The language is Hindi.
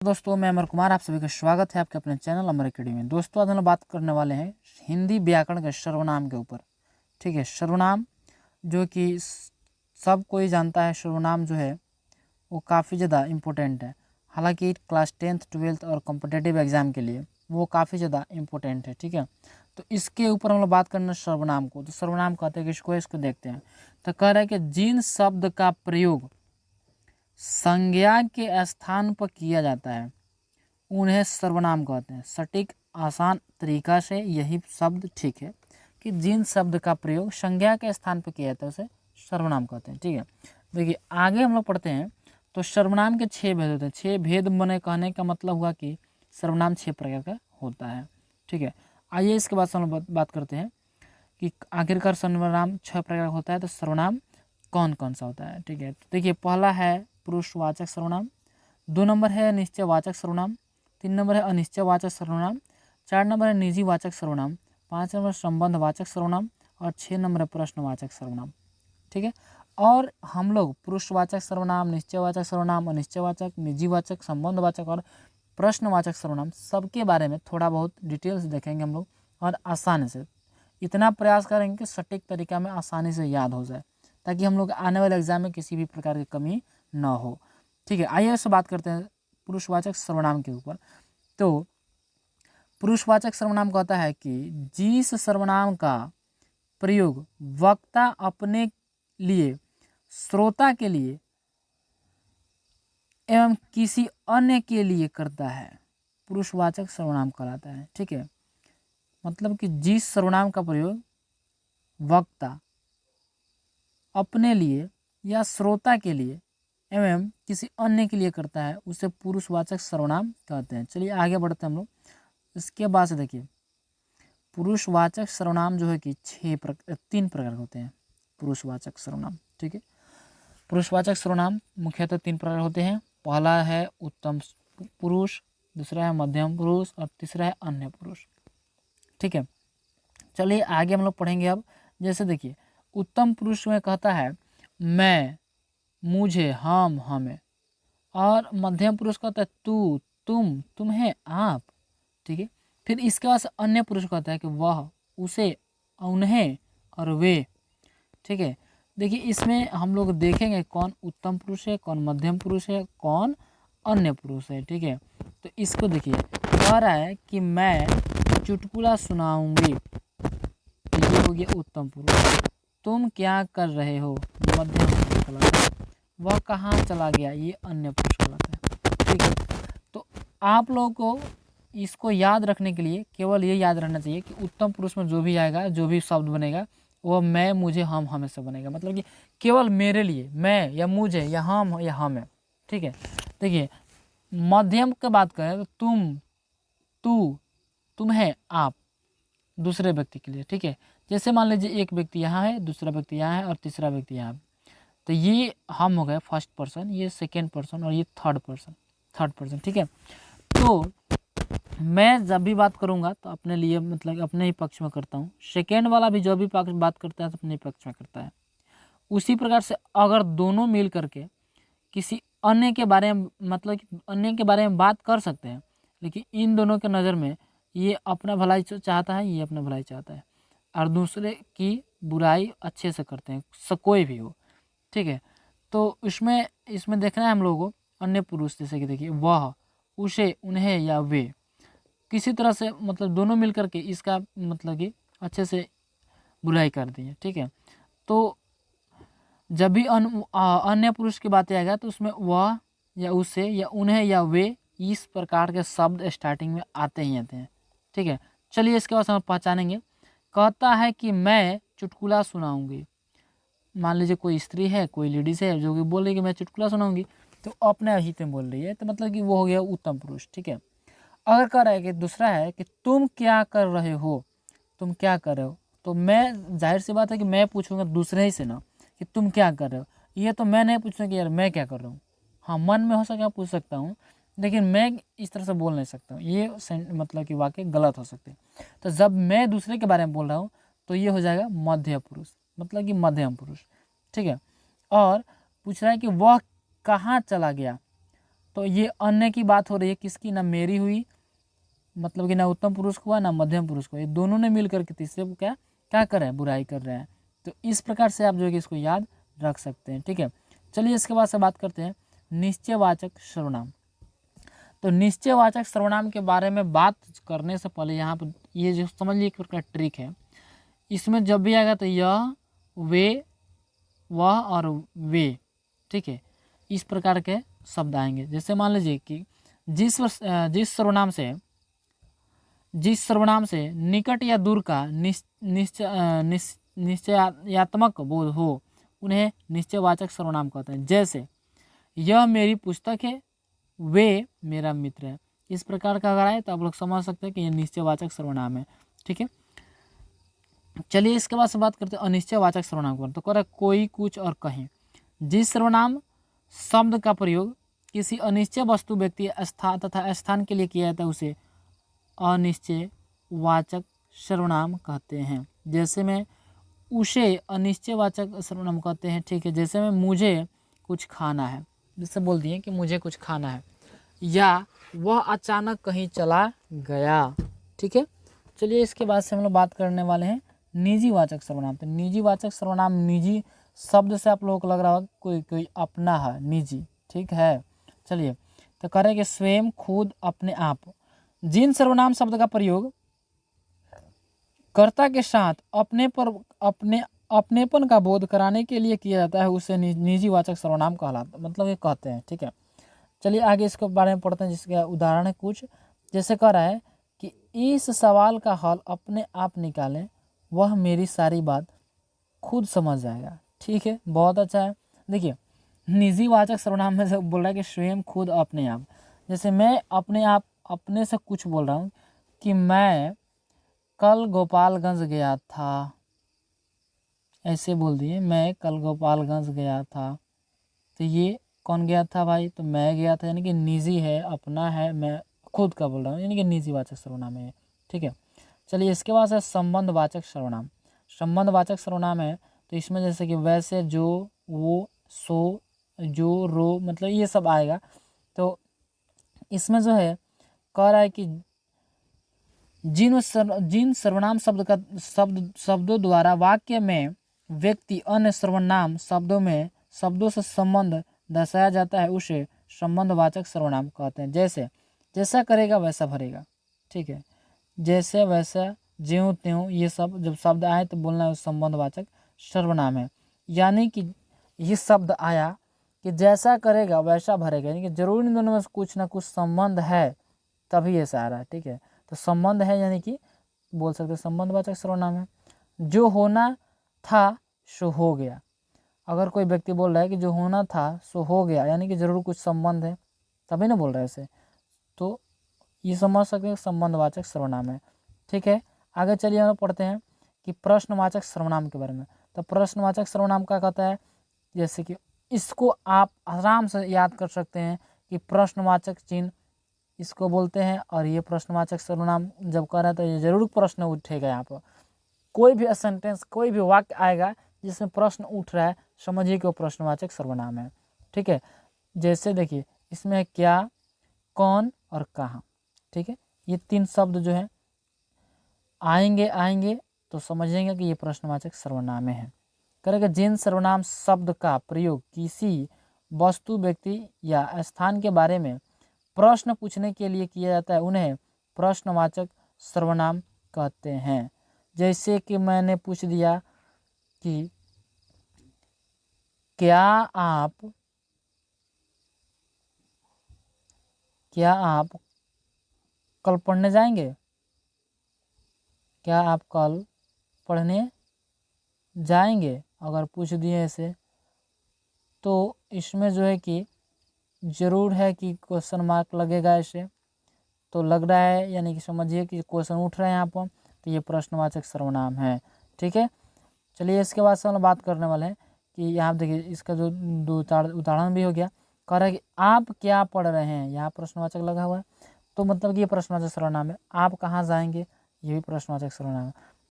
दोस्तों मैं अमर कुमार, आप सभी का स्वागत है आपके अपने चैनल अमर अकेडमी में। दोस्तों आज हम लोग बात करने वाले हैं हिंदी व्याकरण के सर्वनाम के ऊपर। ठीक है, सर्वनाम जो कि सब कोई जानता है, सर्वनाम जो है वो काफ़ी ज़्यादा इम्पोर्टेंट है। हालांकि क्लास 10th 12th और कॉम्पिटिटिव एग्ज़ाम के लिए वो काफ़ी ज़्यादा इम्पोर्टेंट है। ठीक है, तो इसके ऊपर हम लोग बात करना सर्वनाम को। तो सर्वनाम कहते हैं कि इसको देखते हैं। तो कह रहा है कि जिन शब्द का प्रयोग संज्ञा के स्थान पर किया जाता है उन्हें सर्वनाम कहते हैं। सटीक आसान तरीका से यही शब्द ठीक है कि जिन शब्द का प्रयोग संज्ञा के स्थान पर किया जाता है उसे सर्वनाम कहते हैं। ठीक है, देखिए आगे हम लोग पढ़ते हैं। तो सर्वनाम के 6 भेद होते हैं। 6 भेद बने कहने का मतलब हुआ कि सर्वनाम 6 प्रकार का होता है। ठीक है, आइए इसके बाद हम लोग बात करते हैं कि आखिरकार सर्वनाम 6 प्रकार का होता है। तो सर्वनाम कौन कौन सा होता है। ठीक है, तो देखिए पहला है पुरुषवाचक सर्वनाम, 2 नंबर है निश्चयवाचक सर्वनाम, 3 नंबर है अनिश्चयवाचक सर्वनाम, 4 नंबर है निजीवाचक सर्वनाम, 5 नंबर संबंधवाचक सर्वनाम और 6 नंबर है प्रश्नवाचक सर्वनाम। ठीक है, और हम लोग पुरुषवाचक सर्वनाम, निश्चयवाचक सर्वनाम, अनिश्चयवाचक, निजीवाचक, संबंधवाचक और प्रश्नवाचक सर्वनाम सबके बारे में थोड़ा बहुत डिटेल्स देखेंगे हम लोग, और आसानी से इतना प्रयास करेंगे कि सटीक तरीका में आसानी से याद हो जाए, ताकि हम लोग आने वाले एग्जाम में किसी भी प्रकार की कमी न हो। ठीक है, आइए इससे बात करते हैं पुरुषवाचक सर्वनाम के ऊपर। तो पुरुषवाचक सर्वनाम कहता है कि जिस सर्वनाम का प्रयोग वक्ता अपने लिए, श्रोता के लिए एवं किसी अन्य के लिए करता है, पुरुषवाचक सर्वनाम कहलाता है। ठीक है, मतलब कि जिस सर्वनाम का प्रयोग वक्ता अपने लिए या श्रोता के लिए एवं किसी अन्य के लिए करता है उसे पुरुषवाचक सर्वनाम कहते हैं। चलिए आगे बढ़ते हैं हम लोग। इसके बाद से देखिए पुरुषवाचक सर्वनाम जो है कि 3 प्रकार होते हैं पुरुषवाचक सर्वनाम। ठीक है, पुरुषवाचक सर्वनाम मुख्यतः 3 प्रकार होते हैं। पहला है उत्तम पुरुष, दूसरा है मध्यम पुरुष और तीसरा है अन्य पुरुष। ठीक है, चलिए आगे हम लोग पढ़ेंगे अब। जैसे देखिए उत्तम पुरुष में कहता है मैं, मुझे, हम, हमें, और मध्यम पुरुष कहता है तू, तुम, तुम्हें, आप। ठीक है, फिर इसके बाद अन्य पुरुष कहता है कि वह, उसे, उन्हें और वे। ठीक है, देखिए इसमें हम लोग देखेंगे कौन उत्तम पुरुष है, कौन मध्यम पुरुष है, कौन अन्य पुरुष है। ठीक है, तो इसको देखिए कह रहा है कि मैं चुटकुला सुनाऊंगी, ये हो गया उत्तम पुरुष। तुम क्या कर रहे हो, मध्यम पुरुष कहलाता है। वह कहाँ चला गया, ये अन्य पुरुष कहलाता है। ठीक है, तो आप लोगों को इसको याद रखने के लिए केवल ये याद रहना चाहिए कि उत्तम पुरुष में जो भी आएगा, जो भी शब्द बनेगा वो मैं, मुझे, हम, हमें से बनेगा। मतलब कि केवल मेरे लिए मैं या मुझे या हम या हमें। ठीक है, देखिए मध्यम की बात करें तो तुम, तू, तुम्हें, आप, दूसरे व्यक्ति के लिए। ठीक है, जैसे मान लीजिए एक व्यक्ति यहाँ है, दूसरा व्यक्ति यहाँ है और तीसरा व्यक्ति यहाँ है, तो ये हम हो गए फर्स्ट पर्सन, ये सेकेंड पर्सन और ये थर्ड पर्सन। ठीक है, तो मैं जब भी बात करूंगा तो अपने लिए मतलब अपने ही पक्ष में करता हूँ। सेकेंड वाला भी जो भी बात करता है तो अपने ही पक्ष में करता है। उसी प्रकार से अगर दोनों मिल करके किसी अन्य के बारे में मतलब कि अन्य के बारे में बात कर सकते हैं, लेकिन इन दोनों के नज़र में ये अपना भलाई चाहता है, ये अपना भलाई चाहता है, और दूसरे की बुराई अच्छे से करते हैं, कोई भी हो। ठीक है, तो इसमें देखना है हम लोगों को अन्य पुरुष, जैसे कि देखिए वह, उसे, उन्हें या वे, किसी तरह से मतलब दोनों मिल करके इसका मतलब कि अच्छे से बुराई कर दी है। ठीक है, तो जब भी अन्य पुरुष की बातें आएगा तो उसमें वह या उसे या उन्हें या वे इस प्रकार के शब्द स्टार्टिंग में आते ही आते हैं। ठीक है, चलिए इसके बाद हम पहचानेंगे। कहता है कि मैं चुटकुला सुनाऊंगी। मान लीजिए कोई स्त्री है, कोई लेडीज़ है जो कि बोल रही है कि मैं चुटकुला सुनाऊंगी, तो अपने हित में बोल रही है, तो मतलब कि वो हो गया उत्तम पुरुष। ठीक है, अगर कह रहा है कि दूसरा है कि तुम क्या कर रहे हो, तुम क्या कर रहे हो, तो मैं जाहिर सी बात है कि मैं पूछूंगा दूसरे ही से ना कि तुम क्या कर रहे हो। ये तो मैं नहीं पूछूंगा कि यार मैं क्या कर रहा हूँ। हाँ, मन में हो सके पूछ सकता हूँ, लेकिन मैं इस तरह से बोल नहीं सकता हूँ, ये मतलब कि वाक्य गलत हो सकते हैं। तो जब मैं दूसरे के बारे में बोल रहा हूँ तो ये हो जाएगा मध्य पुरुष, मतलब कि मध्यम पुरुष। ठीक है, और पूछ रहा है कि वह कहाँ चला गया, तो ये अन्य की बात हो रही है, किसकी? ना मेरी हुई, मतलब कि ना उत्तम पुरुष को हुआ ना मध्यम पुरुष को, ये दोनों ने मिल करके तीसरे को क्या क्या कर रहे हैं? बुराई कर रहे हैं। तो इस प्रकार से आप जो है कि इसको याद रख सकते हैं। ठीक है, चलिए इसके बाद से बात करते हैं निश्चयवाचक सर्वनाम। तो निश्चयवाचक सर्वनाम के बारे में बात करने से पहले यहाँ पर ये जो समझ लीजिए एक प्रकार ट्रिक है, इसमें जब भी आएगा तो यह, वे, वह और वे, ठीक है, इस प्रकार के शब्द आएंगे। जैसे मान लीजिए कि जिस सर्वनाम से निकट या दूर का निश्चयात्मक बोध हो उन्हें निश्चयवाचक सर्वनाम कहते हैं। जैसे यह मेरी पुस्तक है, वे मेरा मित्र है। इस प्रकार का अगर आए तो आप लोग समझ सकते हैं कि यह निश्चयवाचक सर्वनाम है। ठीक है, चलिए इसके बाद से बात करते हैं अनिश्चयवाचक सर्वनाम पर। तो कह रहा है कोई, कुछ और कहीं। जिस सर्वनाम शब्द का प्रयोग किसी अनिश्चय वस्तु, व्यक्ति, स्थान तथा स्थान के लिए किया जाता है उसे अनिश्चयवाचक सर्वनाम कहते हैं। जैसे में उसे अनिश्चयवाचक सर्वनाम कहते हैं। ठीक है, जैसे में मुझे कुछ खाना है, जैसे बोल दिए कि मुझे कुछ खाना है, या वह अचानक कहीं चला गया। ठीक है, चलिए इसके बाद से हम लोग बात करने वाले हैं निजीवाचक सर्वनाम। तो निजीवाचक सर्वनाम, निजी शब्द से आप लोगों को लग रहा होगा कोई कोई अपना है, निजी। ठीक है, चलिए तो करेंगे स्वयं, खुद, अपने आप। जिन सर्वनाम शब्द का प्रयोग कर्ता के साथ अपनेपन का बोध कराने के लिए किया जाता है उसे निजीवाचक सर्वनाम कहलाता, मतलब ये कहते हैं। ठीक है, चलिए आगे इसके बारे में पढ़ते हैं, जिसका उदाहरण है कुछ। जैसे कह रहा है कि इस सवाल का हल अपने आप निकालें, वह मेरी सारी बात खुद समझ जाएगा। ठीक है, बहुत अच्छा है। देखिए निजीवाचक सर्वनाम में से बोल रहा है कि स्वयं, खुद, अपने आप। जैसे मैं अपने आप, अपने से कुछ बोल रहा हूँ कि मैं कल गोपालगंज गया था, ऐसे बोल दिए, मैं कल गोपालगंज गया था। तो ये कौन गया था भाई? तो मैं गया था, यानी कि निजी है, अपना है, मैं खुद का बोल रहा हूँ, यानी कि निजीवाचक सर्वनाम है। ठीक है, चलिए इसके बाद है संबंधवाचक सर्वनाम। संबंधवाचक सर्वनाम है तो इसमें जैसे कि वैसे, जो, वो, सो, जो, रो, मतलब ये सब आएगा। तो इसमें जो है कह रहा है कि जिन सर्वनाम शब्दों द्वारा वाक्य में व्यक्ति अन्य सर्वनाम शब्दों से संबंध दर्शाया जाता है उसे संबंधवाचक सर्वनाम कहते हैं। जैसे जैसा करेगा वैसा भरेगा। ठीक है, जैसे, वैसा, ज्यों त्यों, ये सब जब शब्द आए तो बोलना है संबंधवाचक सर्वनाम है। यानी कि ये शब्द आया कि जैसा करेगा वैसा भरेगा, यानी कि जरूर इन दोनों में कुछ ना कुछ संबंध है, तभी ऐसा आ रहा है। ठीक है, तो संबंध है, यानी कि बोल सकते संबंधवाचक सर्वनाम है। जो होना था सो हो गया। अगर कोई व्यक्ति बोल रहा है कि जो होना था सो हो गया, यानी कि जरूर कुछ संबंध है, तभी ना बोल रहा है ऐसे, तो ये समझ सकते हैं संबंधवाचक सर्वनाम है। ठीक है, आगे चलिए हम पढ़ते हैं कि प्रश्नवाचक सर्वनाम के बारे में। तो प्रश्नवाचक सर्वनाम क्या कहता है? जैसे कि इसको आप आराम से याद कर सकते हैं कि प्रश्नवाचक चिन्ह इसको बोलते हैं, और ये प्रश्नवाचक सर्वनाम जब कर रहा है तो ये जरूर प्रश्न उठेगा। यहाँ पर कोई भी सेंटेंस, कोई भी वाक्य आएगा जिसमें प्रश्न उठ रहा है, समझिए कि वो प्रश्नवाचक सर्वनाम है। ठीक है, जैसे देखिए इसमें क्या, कौन और कहाँ। ठीक है, ये तीन शब्द जो है आएंगे तो समझेंगे कि ये प्रश्नवाचक सर्वनाम है। करेगा जिन सर्वनाम शब्द का प्रयोग किसी वस्तु, व्यक्ति या स्थान के बारे में प्रश्न पूछने के लिए किया जाता है उन्हें प्रश्नवाचक सर्वनाम कहते हैं। जैसे कि मैंने पूछ दिया कि क्या आप कल पढ़ने जाएंगे? क्या आप कल पढ़ने जाएंगे? अगर पूछ दिए ऐसे तो इसमें जो है कि ज़रूर है कि क्वेश्चन मार्क लगेगा ऐसे, तो लग रहा है, यानी कि समझिए कि क्वेश्चन उठ रहे हैं यहाँ पर, तो ये प्रश्नवाचक सर्वनाम है। ठीक है, चलिए इसके बाद से हम बात करने वाले हैं कि यहाँ देखिए इसका जो दो उदाहरण भी हो गया। कह रहा है कि आप क्या पढ़ रहे हैं, यहाँ प्रश्नवाचक लगा हुआ है, तो मतलब कि ये प्रश्नवाचक सर्वनाम है। आप कहाँ जाएंगे, ये भी प्रश्नवाचक सर्वनाम है।